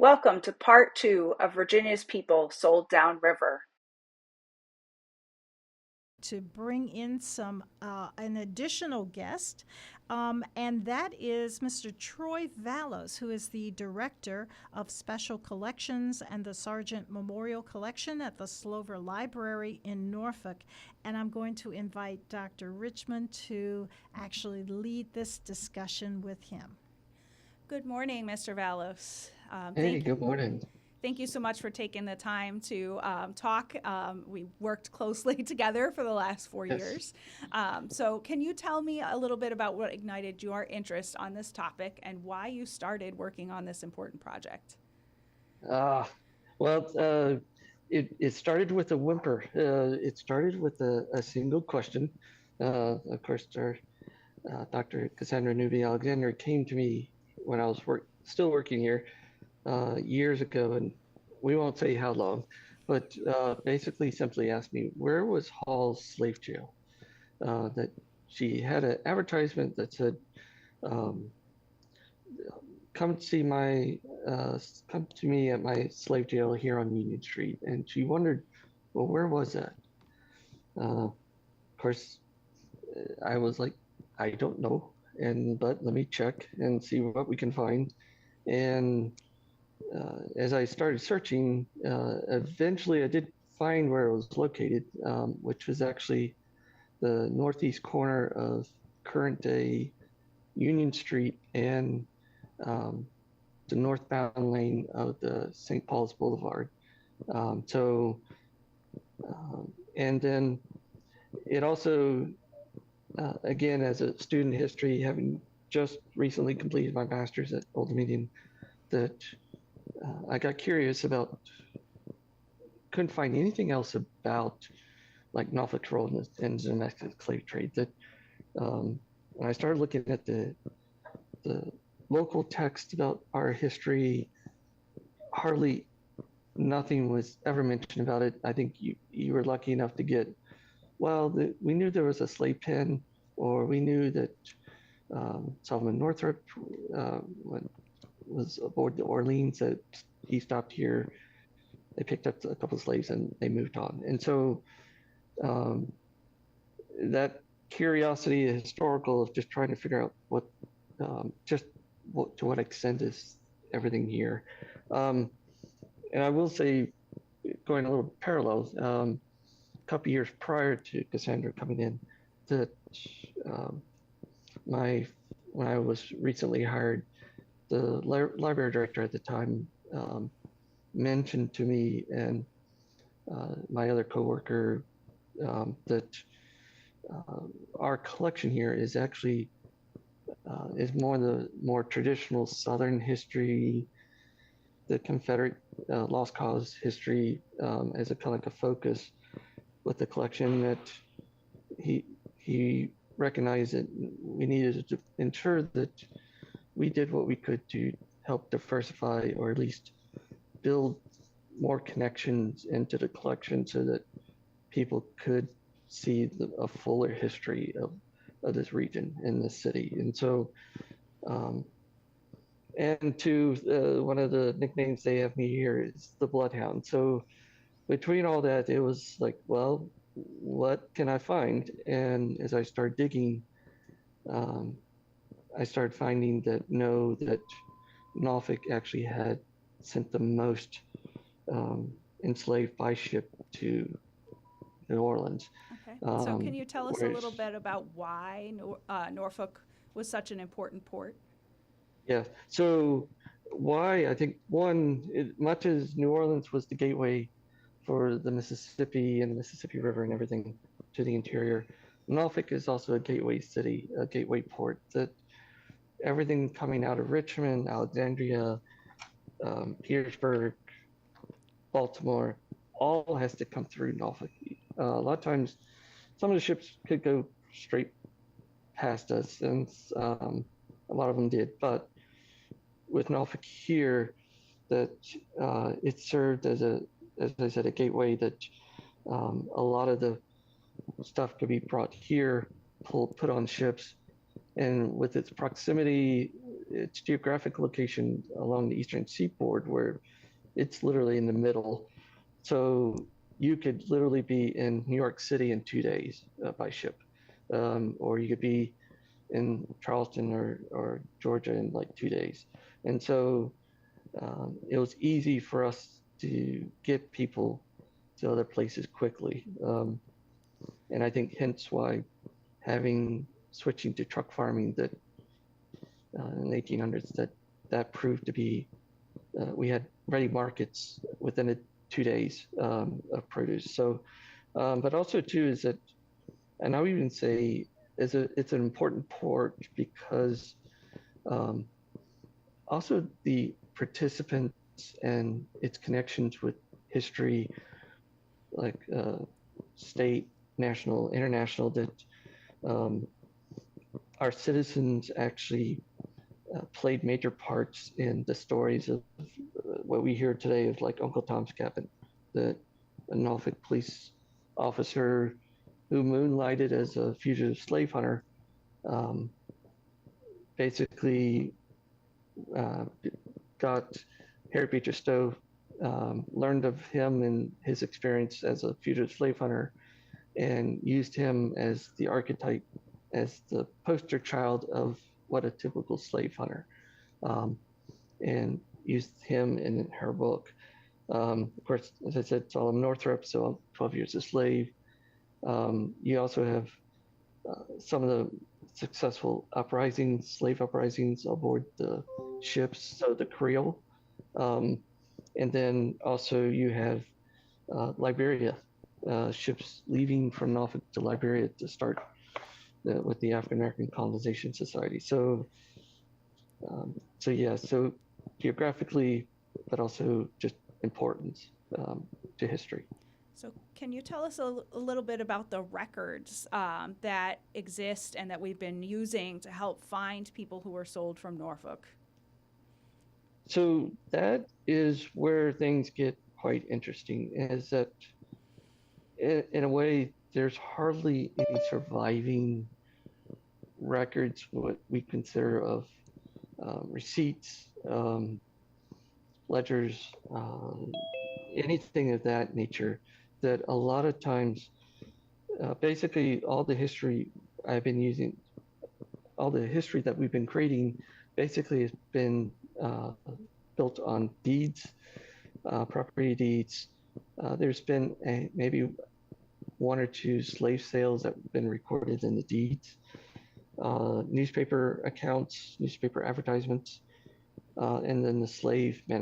Welcome to part two of Virginia's People Sold Downriver. To bring in some an additional guest, and that is Mr. Troy Vallos, who is the director of Special Collections and the Sargent Memorial Collection at the Slover Library in Norfolk. And I'm going to invite Dr. Richmond to actually lead this discussion with him. Good morning, Mr. Vallos. Hey, good morning. Thank you so much for taking the time to talk. We worked closely together for the last 4 Yes. years. So can you tell me a little bit about what ignited your interest on this topic and why you started working on this important project? Uh, well, it started with a whimper. It started with a single question. Of course, our Dr. Cassandra Newby Alexander came to me when I was still working here years ago, and we won't say how long, but basically simply asked me, where was Hall's slave jail? That she had an advertisement that said, um, come see come to me at my slave jail here on Union Street. And she wondered, well, where was that? Of course, I was like, I don't know, but let me check and see what we can find. And as I started searching, eventually I did find where it was located, which was actually the northeast corner of current day Union Street and um, the northbound lane of the St. Paul's Boulevard. Um, so, and then it also, again, as a student history, having just recently completed my master's at Old Dominion, that I got curious about, couldn't find anything else about like Norfolk's role in the domestic slave trade. That when I started looking at the local text about our history, hardly nothing was ever mentioned about it. I think you were lucky enough to get, well, we knew there was a slave pen, or we knew that Solomon Northrop was aboard the Orleans, that he stopped here. They picked up a couple of slaves and they moved on. And so um, that curiosity, historical, of just trying to figure out to what extent is everything here. And I will say, going a little parallel, a couple years prior to Cassandra coming in, that um, when I was recently hired, the library director at the time mentioned to me and my other coworker that our collection here is actually is more traditional Southern history, the Confederate lost cause history as a kind of like a focus with the collection, that he recognized that we needed to ensure that we did what we could to help diversify, or at least build more connections into the collection so that people could see a fuller history of this region in this city. And so, and to one of the nicknames they have me here is the Bloodhound. So between all that, it was like, well, what can I find? And as I started digging, um, I started finding that Norfolk actually had sent the most enslaved by ship to New Orleans. Okay. So can you tell us a little bit about why Norfolk was such an important port? Yeah. So why? I think one, much as New Orleans was the gateway for the Mississippi and the Mississippi River and everything to the interior, Norfolk is also a gateway city, a gateway port. That everything coming out of Richmond, Alexandria, Petersburg, Baltimore, all has to come through Norfolk. A lot of times, some of the ships could go straight past us, and a lot of them did. But with Norfolk here, that it served as as I said, a gateway that a lot of the stuff could be brought here, put on ships, and with its proximity its geographic location along the eastern seaboard, where it's literally in the middle. So you could literally be in New York City in 2 days by ship, or you could be in Charleston or Georgia in like 2 days. And so it was easy for us to get people to other places quickly. And I think hence why switching to truck farming that in the 1800s, that proved to be, we had ready markets within 2 days of produce. So, but also too is that, and I would even say it's an important port because also the participants and its connections with history, like state, national, international, that our citizens actually played major parts in the stories of what we hear today of like Uncle Tom's Cabin, the Norfolk police officer who moonlighted as a fugitive slave hunter, basically got Harry Beecher Stowe, learned of him and his experience as a fugitive slave hunter, and used him as the archetype, as the poster child of what a typical slave hunter, and used him in her book. Of course, as I said, Solomon Northrop, so 12 Years a Slave. You also have some of the successful uprisings, slave uprisings aboard the ships, so the Creole. And then also you have Liberia, ships leaving from Norfolk to Liberia to start with the African American Colonization Society. So so geographically, but also just importance to history. So, can you tell us a little bit about the records that exist and that we've been using to help find people who were sold from Norfolk? So that is where things get quite interesting, is that in a way, there's hardly any surviving records, what we consider of receipts, ledgers, anything of that nature, that a lot of times, basically all the history I've been using, all the history that we've been creating basically has been built on deeds, property deeds. There's been maybe one or two slave sales that have been recorded in the deeds, newspaper accounts, newspaper advertisements, and then the slave